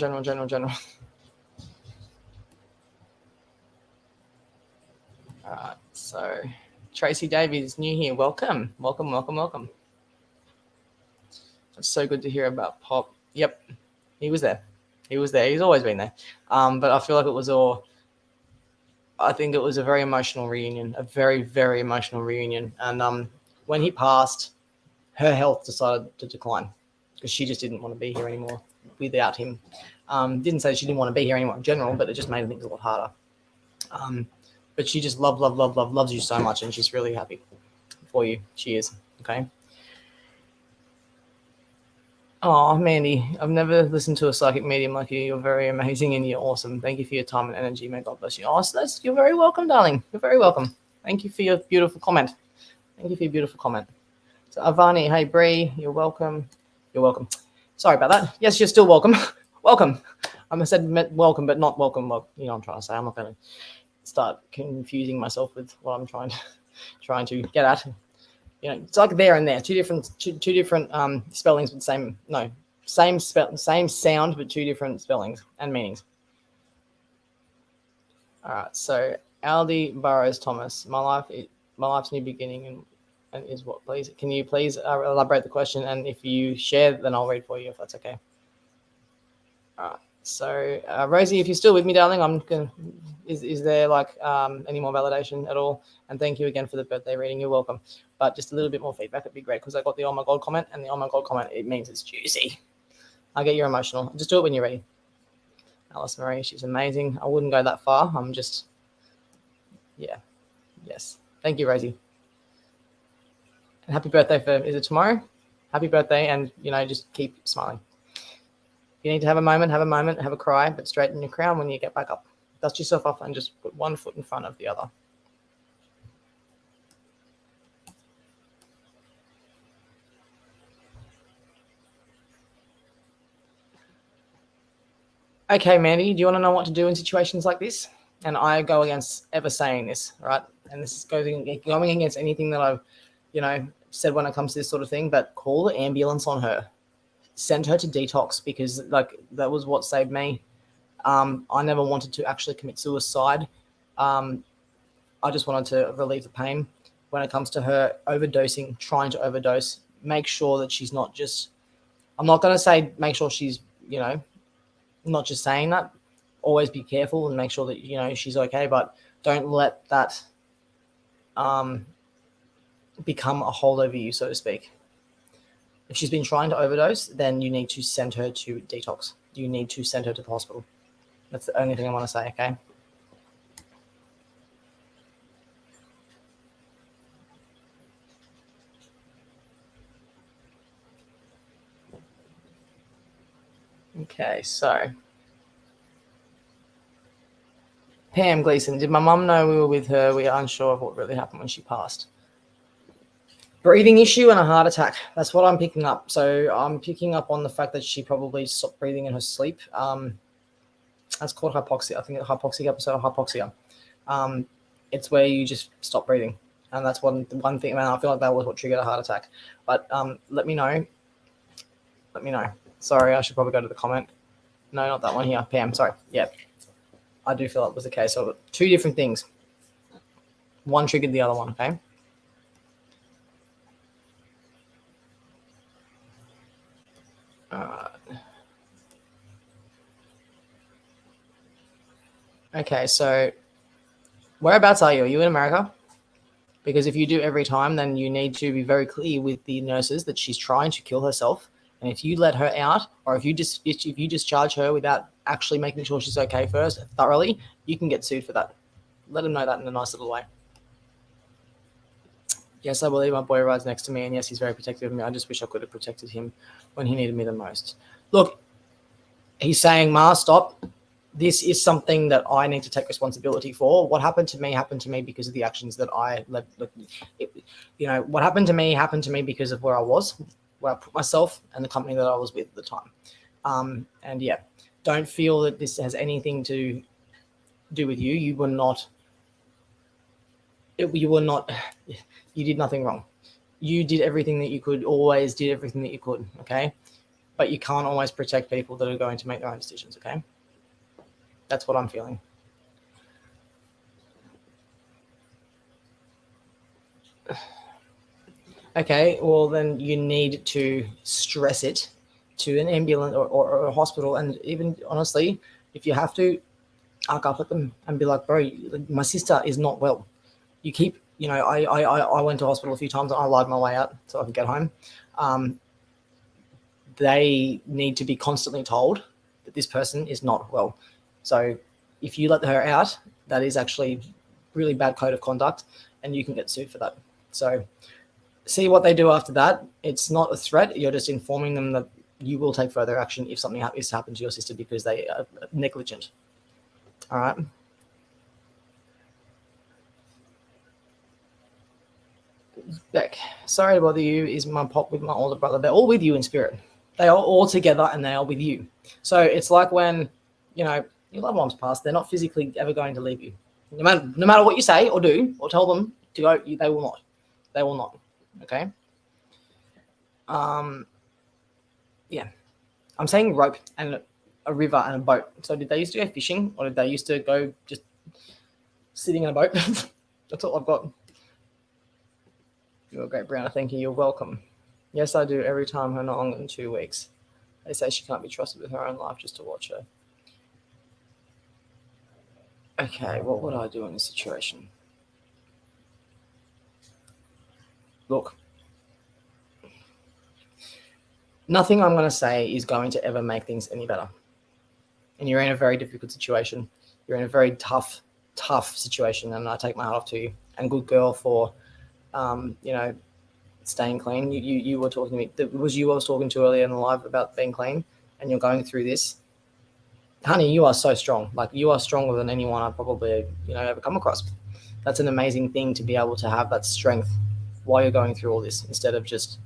All right, so Tracy Davies, new here. Welcome. It's so good to hear about Pop. Yep, he was there. He's always been there. But I feel like I think it was a very emotional reunion, a very, very emotional reunion. And when he passed, her health decided to decline because she just didn't want to be here anymore without him. Didn't say she didn't want to be here anymore in general, but it just made things a lot harder. But she just loves you so much, and she's really happy for you. She is, okay? Oh, Mandy, I've never listened to a psychic medium like you. You're very amazing and you're awesome. Thank you for your time and energy. May God bless you. Oh, so you're very welcome, darling. You're very welcome. Thank you for your beautiful comment. Thank you for your beautiful comment. So Avani, hey Bree, you're welcome. You're welcome. Sorry about that. Yes, you're still welcome. Welcome. I said welcome, but not welcome. Well, you know what I'm trying to say. I'm not going to start confusing myself with what I'm trying to get at. You know, it's like there and there, two different spellings with same sound, but two different spellings and meanings. All right. So Aldi Burrows Thomas, my life's new beginning and is what, please? Can you please elaborate the question? And if you share, then I'll read for you if that's okay. All right. So Rosie, if you're still with me, darling, I'm gonna. Is there like any more validation at all? And thank you again for the birthday reading. You're welcome. But just a little bit more feedback would be great because I got the oh my god comment, and the oh my god comment, it means it's juicy. I get you're emotional. Just do it when you're ready. Alice Marie, she's amazing. I wouldn't go that far. I'm just, yeah, yes. Thank you, Rosie. And happy birthday is it tomorrow? Happy birthday, and just keep smiling. If you need to have a moment, have a cry, but straighten your crown when you get back up. Dust yourself off and just put one foot in front of the other. Okay, Mandy, do you want to know what to do in situations like this? And I go against ever saying this, right? And this is going against anything that I've, said when it comes to this sort of thing, but call the ambulance on her. Send her to detox because, that was what saved me. I never wanted to actually commit suicide. I just wanted to relieve the pain. When it comes to her overdosing, trying to overdose, make sure that she's not just, I'm not going to say make sure she's, not just saying that. Always be careful and make sure that, she's okay, but don't let that become a hold over you, so to speak. If she's been trying to overdose, then you need to send her to detox. You need to send her to the hospital. That's the only thing I want to say, okay? Okay, so Pam Gleason, did my mum know we were with her? We are unsure of what really happened when she passed. Breathing issue and a heart attack. That's what I'm picking up. So I'm picking up on the fact that she probably stopped breathing in her sleep. That's called hypoxia. I think it's hypoxic episode of hypoxia. It's where you just stop breathing. And that's one thing, man, I feel like that was what triggered a heart attack. But let me know. Let me know. Sorry, I should probably go to the comment. No, not that one here. Pam, sorry. Yeah, I do feel that was the case. So two different things. One triggered the other one, okay? Okay, so whereabouts are you? Are you in America? Because if you do every time, then you need to be very clear with the nurses that she's trying to kill herself. And if you let her out, or if you discharge her without actually making sure she's okay first, thoroughly, you can get sued for that. Let them know that in a nice little way. Yes, I believe my boy rides next to me, and yes, he's very protective of me. I just wish I could have protected him when he needed me the most. Look, he's saying, Ma, stop. This is something that I need to take responsibility for. What happened to me because of the actions that I let. What happened to me because of where I was, where I put myself, and the company that I was with at the time. And yeah, don't feel that this has anything to do with you. You were not. You did nothing wrong. You did everything that you could. Always did everything that you could. Okay, but you can't always protect people that are going to make their own decisions. Okay. That's what I'm feeling. Okay, well, then you need to stress it to an ambulance or a hospital. And even honestly, if you have to, arc up at them and be like, bro, my sister is not well. You keep, I went to hospital a few times and I lied my way out so I could get home. They need to be constantly told that this person is not well. So if you let her out, that is actually really bad code of conduct and you can get sued for that. So see what they do after that. It's not a threat. You're just informing them that you will take further action if something is to happen to your sister because they are negligent. All right. Beck, sorry to bother you. Is my pop with my older brother? They're all with you in spirit. They are all together and they are with you. So it's like when, you know, your loved one's passed, they're not physically ever going to leave you. No matter what you say or do or tell them to go, they will not. They will not. Okay. Yeah. I'm saying rope and a river and a boat. So did they used to go fishing or did they used to go just sitting in a boat? That's all I've got. You're a great Brianna. Thank you. You're welcome. Yes, I do. Every time her not longer than 2 weeks. They say she can't be trusted with her own life just to watch her. Okay, what would I do in this situation? Look, nothing I'm going to say is going to ever make things any better. And you're in a very difficult situation. You're in a very tough situation, and I take my hat off to you. And good girl for, you know, staying clean. You were talking to me. It was you I was talking to earlier in the live about being clean, and you're going through this. Honey, you are so strong. Like, you are stronger than anyone I've probably, you know, ever come across. That's an amazing thing to be able to have that strength while you're going through all this, instead of just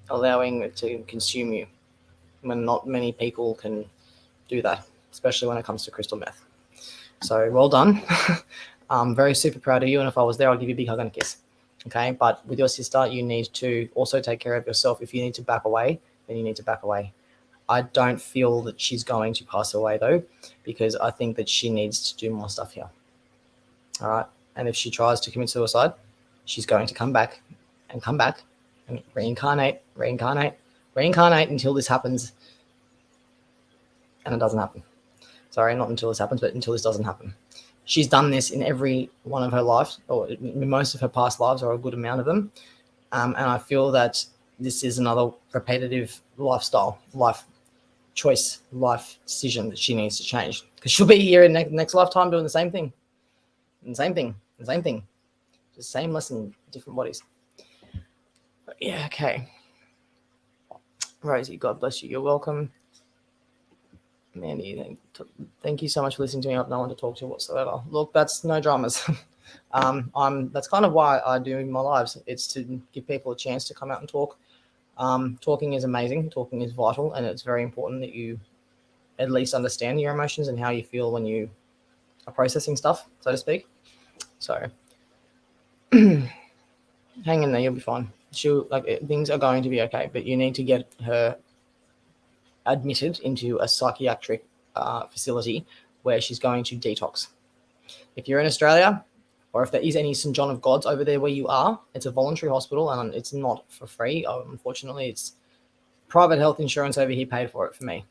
allowing it to consume you, when not many people can do that, especially when it comes to crystal meth. So well done. I'm very super proud of you, and if I was there, I'd give you a big hug and a kiss. Okay, but with your sister, you need to also take care of yourself. If you need to back away, then you need to back away. I don't feel that she's going to pass away, though, because I think that she needs to do more stuff here. All right, and if she tries to commit suicide, she's going to come back and reincarnate until this happens, and it doesn't happen. Sorry, not until this happens, but until this doesn't happen. She's done this in every one of her lives, or in most of her past lives, or a good amount of them. And I feel that this is another repetitive lifestyle, life choice, life decision that she needs to change, because she'll be here in next lifetime doing the same thing. The same thing. The same lesson, different bodies. But yeah, okay. Rosie, God bless you. You're welcome. Mandy, thank you so much for listening to me. I have no one to talk to whatsoever. Look, that's no dramas. That's kind of why I do my lives. It's to give people a chance to come out and talk. Talking is amazing. Talking is vital, and it's very important that you at least understand your emotions and how you feel when you are processing stuff, so to speak. So hang in there, you'll be fine. Things are going to be okay, but you need to get her admitted into a psychiatric facility where she's going to detox. If you're in Australia, or if there is any St. John of God's over there where you are, it's a voluntary hospital and it's not for free. Unfortunately, it's private health insurance over here paid for it for me.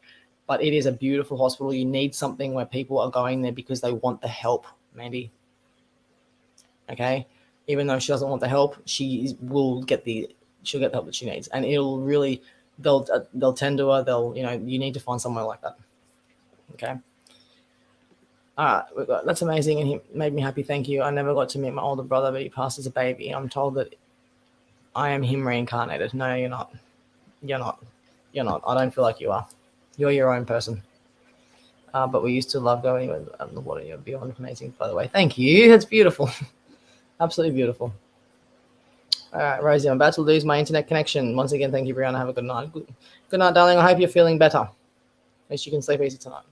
But it is a beautiful hospital. You need something where people are going there because they want the help, Mandy. Okay? Even though she doesn't want the help, she'll get the help that she needs. And it'll really, they'll tend to her. You need to find somewhere like that. Okay? All right, that's amazing, and he made me happy. Thank you. I never got to meet my older brother, but he passed as a baby. I'm told that I am him reincarnated. No, you're not. You're not. I don't feel like you are. You're your own person. But we used to love going on the water. You're beyond amazing, by the way. Thank you. That's beautiful. Absolutely beautiful. All right, Rosie, I'm about to lose my internet connection. Once again, thank you, Brianna. Have a good night. Good night, darling. I hope you're feeling better. At least you can sleep easy tonight.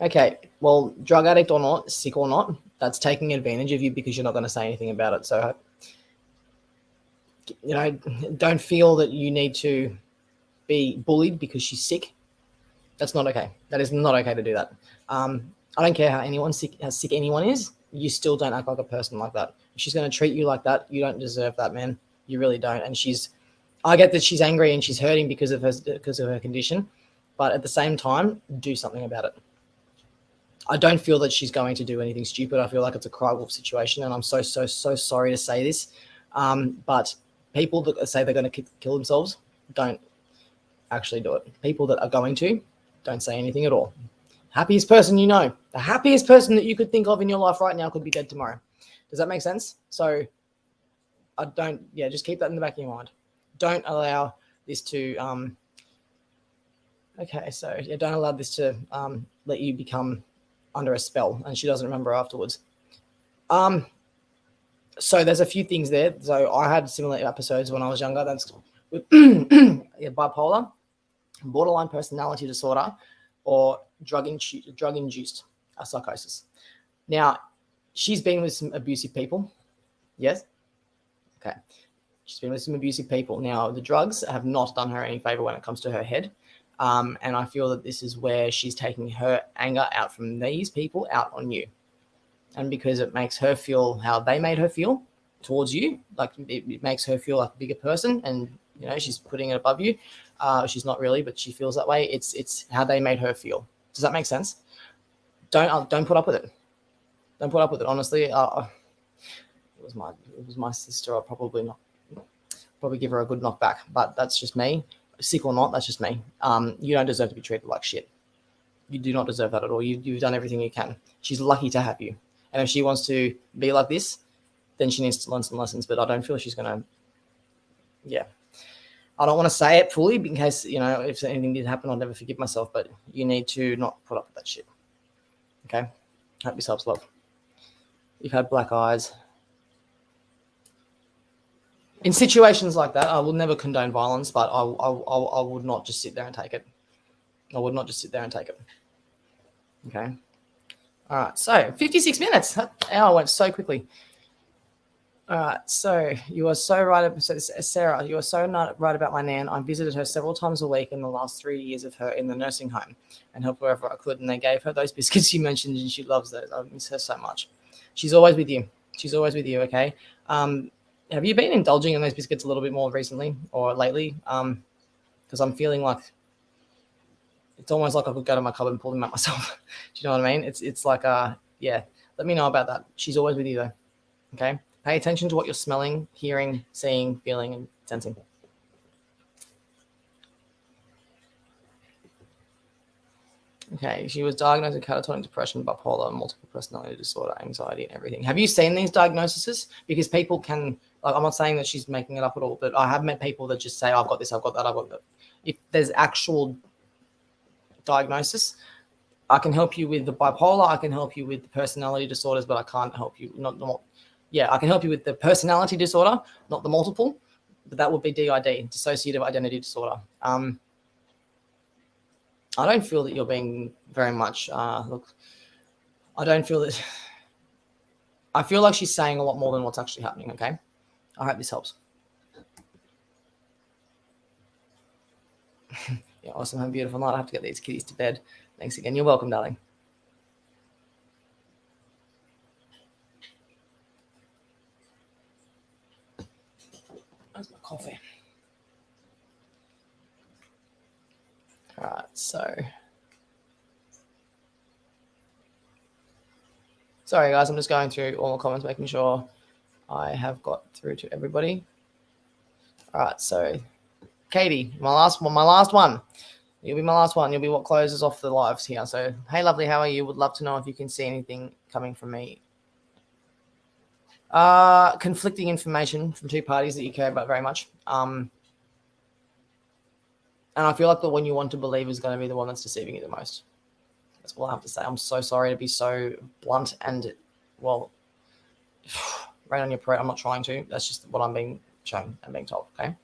Okay, well, drug addict or not, sick or not, that's taking advantage of you because you're not going to say anything about it. So, don't feel that you need to be bullied because she's sick. That's not okay. That is not okay to do that. I don't care how sick anyone is. You still don't act like a person like that. If she's going to treat you like that, you don't deserve that, man. You really don't. And I get that she's angry and she's hurting because of her condition, but at the same time, do something about it. I don't feel that she's going to do anything stupid. I feel like it's a cry wolf situation, and I'm so sorry to say this, but people that say they're going to kill themselves don't actually do it. People that are going to don't say anything at all. Happiest person the happiest person that you could think of in your life right now could be dead tomorrow. Does that make sense? So just keep that in the back of your mind. Don't allow this to, don't allow this to let you become under a spell, and she doesn't remember afterwards. So there's a few things there. So I had similar episodes when I was younger. That's with bipolar, borderline personality disorder, or drug-induced psychosis. Now, she's been with some abusive people. Yes? Okay. She's been with some abusive people. Now, the drugs have not done her any favor when it comes to her head. And I feel that this is where she's taking her anger out from these people out on you. And because it makes her feel how they made her feel towards you, like it makes her feel like a bigger person, and she's putting it above you. She's not really, but she feels that way. It's how they made her feel. Does that make sense? Don't put up with it. Don't put up with it. Honestly, it was my sister. I'll probably give her a good knock back, but that's just me. Sick or not, that's just me. You don't deserve to be treated like shit. You do not deserve that at all. You've done everything you can. She's lucky to have you. And if she wants to be like this, then she needs to learn some lessons. But I don't feel she's going to, I don't want to say it fully in case, if anything did happen, I'll never forgive myself. But you need to not put up with that shit. Okay? Help yourselves, love. You've had black eyes. In situations like that, I will never condone violence, but I would not just sit there and take it. I would not just sit there and take it. Okay? All right, so 56 minutes. That hour went so quickly. All right, so you are so right. So Sarah, you are so not right about my nan. I visited her several times a week in the last 3 years of her in the nursing home and helped wherever I could. And they gave her those biscuits you mentioned, and she loves those. I miss her so much. She's always with you. She's always with you, okay? Have you been indulging in those biscuits a little bit more recently or lately? Because I'm feeling like it's almost like I could go to my cupboard and pull them out myself. Do you know what I mean? It's like, let me know about that. She's always with you though, okay? Pay attention to what you're smelling, hearing, seeing, feeling, and sensing. Okay, she was diagnosed with catatonic depression, bipolar, multiple personality disorder, anxiety, and everything. Have you seen these diagnoses? Because people can, like, I'm not saying that she's making it up at all, but I have met people that just say, I've got this, I've got that, I've got that. If there's actual diagnosis, I can help you with the bipolar, I can help you with the personality disorders, but I can't help you, I can help you with the personality disorder, not the multiple, but that would be DID, dissociative identity disorder. I don't feel that you're being very much, I don't feel that, I feel like she's saying a lot more than what's actually happening, okay? I hope this helps. Yeah, awesome. Have a beautiful night. I have to get these kitties to bed. Thanks again. You're welcome, darling. Where's my coffee? All right, so. Sorry, guys. I'm just going through all the comments, making sure I have got through to everybody. All right, so Katie, my last one. You'll be my last one. You'll be what closes off the lives here. So, hey, lovely, how are you? Would love to know if you can see anything coming from me. Conflicting information from two parties that you care about very much. And I feel like the one you want to believe is going to be the one that's deceiving you the most. That's all I have to say. I'm so sorry to be so blunt and, well, right on your parade. I'm not trying to. That's just what I'm being shown and being told, okay?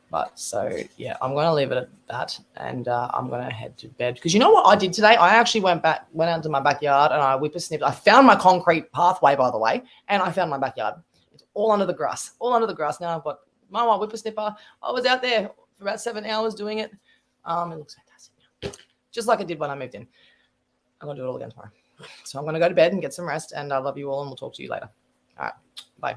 But so, yeah, I'm going to leave it at that, and I'm going to head to bed. Because you know what I did today? I actually went out to my backyard, and I whippersnipped. I found my concrete pathway, by the way, and I found my backyard. It's all under the grass. Now I've got my whippersnipper. I was out there for about 7 hours doing it. It looks fantastic now. Just like I did when I moved in. I'm going to do it all again tomorrow. So I'm going to go to bed and get some rest, and I love you all, and we'll talk to you later. All right, bye.